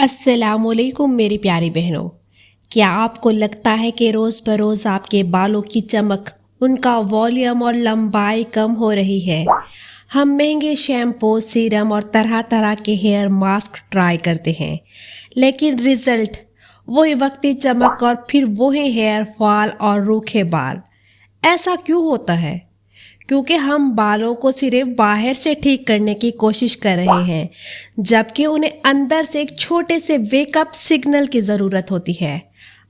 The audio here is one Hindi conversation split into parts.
अस्सलामुअलैकुम मेरी प्यारी बहनों। क्या आपको लगता है कि रोज़ बरोज़ आपके बालों की चमक, उनका वॉल्यूम और लंबाई कम हो रही है? हम महंगे शैम्पू, सीरम और तरह तरह के हेयर मास्क ट्राई करते हैं, लेकिन रिजल्ट वही वक्ती चमक और फिर वही हेयर फॉल और रूखे बाल। ऐसा क्यों होता है? क्योंकि हम बालों को सिर्फ बाहर से ठीक करने की कोशिश कर रहे हैं, जबकि उन्हें अंदर से एक छोटे से वेकअप सिग्नल की ज़रूरत होती है।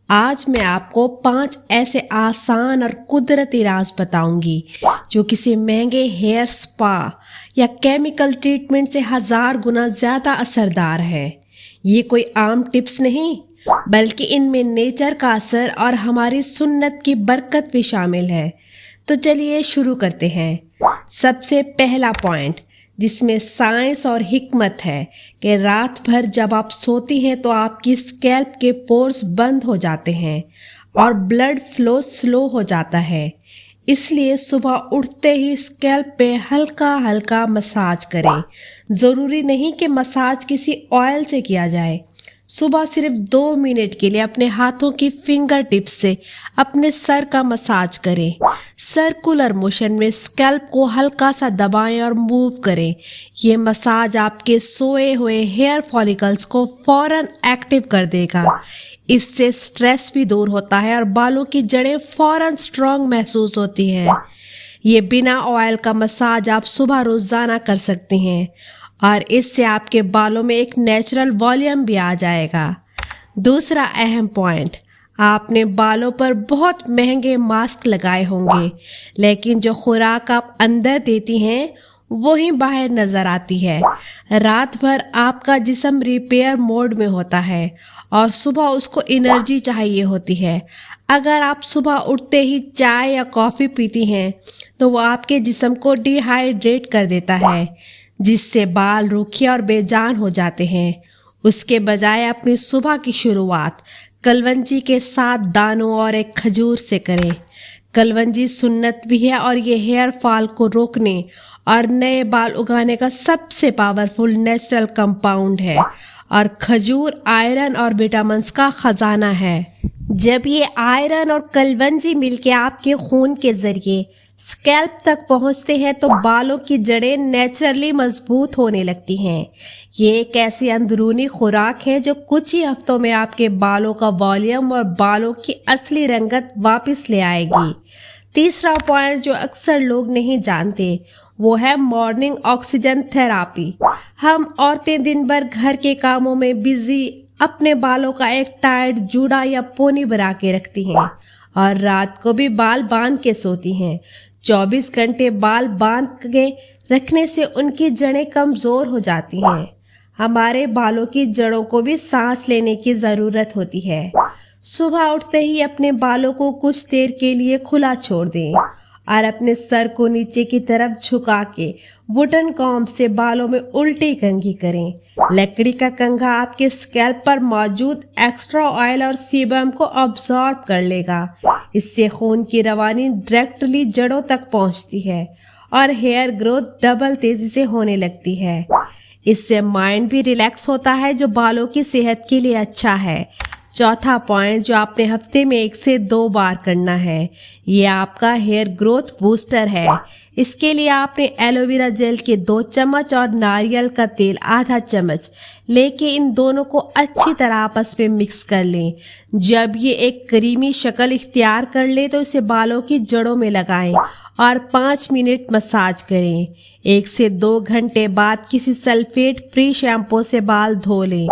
आज मैं आपको 5 ऐसे आसान और कुदरती राज बताऊंगी जो किसी महंगे हेयर स्पा या केमिकल ट्रीटमेंट से 1000 गुना ज़्यादा असरदार है। ये कोई आम टिप्स नहीं, बल्कि इनमें नेचर का असर और हमारी सुन्नत की बरकत भी शामिल है। तो चलिए शुरू करते हैं। सबसे पहला पॉइंट, जिसमें साइंस और हिकमत है, कि रात भर जब आप सोती हैं तो आपकी स्कैल्प के पोर्स बंद हो जाते हैं और ब्लड फ्लो स्लो हो जाता है। इसलिए सुबह उठते ही स्कैल्प पे हल्का हल्का मसाज करें। ज़रूरी नहीं कि मसाज किसी ऑयल से किया जाए। सुबह सिर्फ 2 मिनट के लिए अपने हाथों की फिंगर टिप्स से अपने सर का मसाज करें। सर्कुलर मोशन में स्कैल्प को हल्का सा दबाएं और मूव करें। ये मसाज आपके सोए हुए हेयर फॉलिकल्स को फौरन एक्टिव कर देगा। इससे स्ट्रेस भी दूर होता है और बालों की जड़ें फौरन स्ट्रॉन्ग महसूस होती हैं। ये बिना ऑयल का मसाज आप सुबह रोज़ाना कर सकते हैं और इससे आपके बालों में एक नेचुरल वॉल्यूम भी आ जाएगा। दूसरा अहम पॉइंट, आपने बालों पर बहुत महंगे मास्क लगाए होंगे, लेकिन जो खुराक आप अंदर देती हैं वही बाहर नज़र आती है। रात भर आपका जिस्म रिपेयर मोड में होता है और सुबह उसको एनर्जी चाहिए होती है। अगर आप सुबह उठते ही चाय या कॉफ़ी पीती हैं तो वो आपके जिस्म को डिहाइड्रेट कर देता है, जिससे बाल रूखे और बेजान हो जाते हैं। उसके बजाय अपनी सुबह की शुरुआत कलवंजी के 7 दानों और एक खजूर से करें। कलवंजी सुन्नत भी है और ये हेयर फॉल को रोकने और नए बाल उगाने का सबसे पावरफुल नेचुरल कंपाउंड है, और खजूर आयरन और विटामिन्स का खजाना है। जब ये आयरन और कलवंजी मिलके आपके खून के जरिए स्कैल्प तक पहुंचते हैं तो बालों की जड़ें नेचुरली मजबूत होने लगती हैं। ये एक ऐसी अंदरूनी खुराक है जो कुछ ही हफ्तों में आपके बालों का वॉल्यूम और बालों की असली रंगत वापस ले आएगी। तीसरा पॉइंट जो अक्सर लोग नहीं जानते वो है मॉर्निंग ऑक्सीजन थेरापी। हम औरतें दिन भर घर के कामों में बिजी अपने बालों का एक टाइट जूड़ा या पोनी बना के रखती हैं और रात को भी बाल बांध के सोती हैं। 24 घंटे बाल बांध के रखने से उनकी जड़ें कमज़ोर हो जाती हैं। हमारे बालों की जड़ों को भी सांस लेने की ज़रूरत होती है। सुबह उठते ही अपने बालों को कुछ देर के लिए खुला छोड़ दें और अपने सर को नीचे की तरफ झुका के वुडन कॉम्ब से बालों में उल्टी कंघी करें। लकड़ी का कंघा आपके स्कैल्प पर मौजूद एक्स्ट्रा ऑयल और सीबम को अब्सॉर्ब कर लेगा। इससे खून की रवानी डायरेक्टली जड़ों तक पहुंचती है और हेयर ग्रोथ डबल तेजी से होने लगती है। इससे माइंड भी रिलैक्स होता है, जो बालों की सेहत के लिए अच्छा है। चौथा पॉइंट जो आपने हफ्ते में 1 से 2 बार करना है, ये आपका हेयर ग्रोथ बूस्टर है। इसके लिए आपने एलोवेरा जेल के 2 चम्मच और नारियल का तेल आधा चम्मच लेके इन दोनों को अच्छी तरह आपस में मिक्स कर लें। जब ये एक क्रीमी शक्ल इख्तियार कर ले तो इसे बालों की जड़ों में लगाएं और 5 मिनट मसाज करें। 1 से 2 घंटे बाद किसी सल्फेट फ्री शैम्पू से बाल धो लें।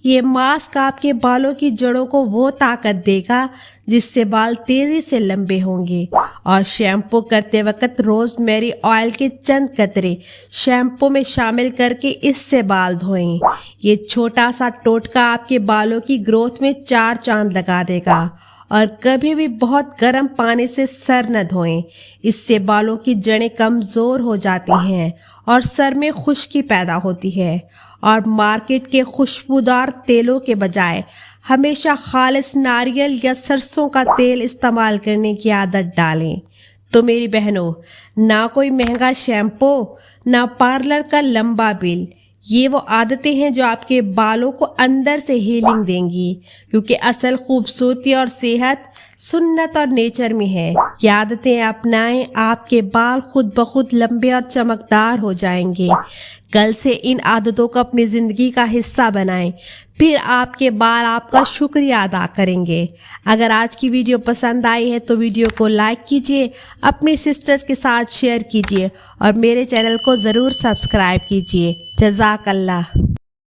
ये मास्क आपके बालों की जड़ों को वो ताकत देगा जिससे बाल तेज़ी से लंबे होंगे। और शैम्पू करते वक्त रोज़मेरी ऑयल के चंद कतरे शैम्पू में शामिल करके इससे बाल धोएं। ये छोटा सा टोटका आपके बालों की ग्रोथ में 4 चांद लगा देगा। और कभी भी बहुत गर्म पानी से सर न धोएं, इससे बालों की जड़ें कमज़ोर हो जाती हैं और सर में खुश्की पैदा होती है। और मार्केट के खुशबूदार तेलों के बजाय हमेशा खालिस नारियल या सरसों का तेल इस्तेमाल करने की आदत डालें। तो मेरी बहनों, ना कोई महंगा शैम्पू, ना पार्लर का लंबा बिल, ये वो आदतें हैं जो आपके बालों को अंदर से हीलिंग देंगी, क्योंकि असल खूबसूरती और सेहत सुन्नत और नेचर में है। ये आदतें अपनाएं, आपके बाल खुद ब खुद लंबे और चमकदार हो जाएंगे। कल से इन आदतों को अपनी ज़िंदगी का हिस्सा बनाएं, फिर आपके बाल आपका शुक्रिया अदा करेंगे। अगर आज की वीडियो पसंद आई है तो वीडियो को लाइक कीजिए, अपनी सिस्टर्स के साथ शेयर कीजिए और मेरे चैनल को ज़रूर सब्सक्राइब कीजिए। जज़ाकल्लाह।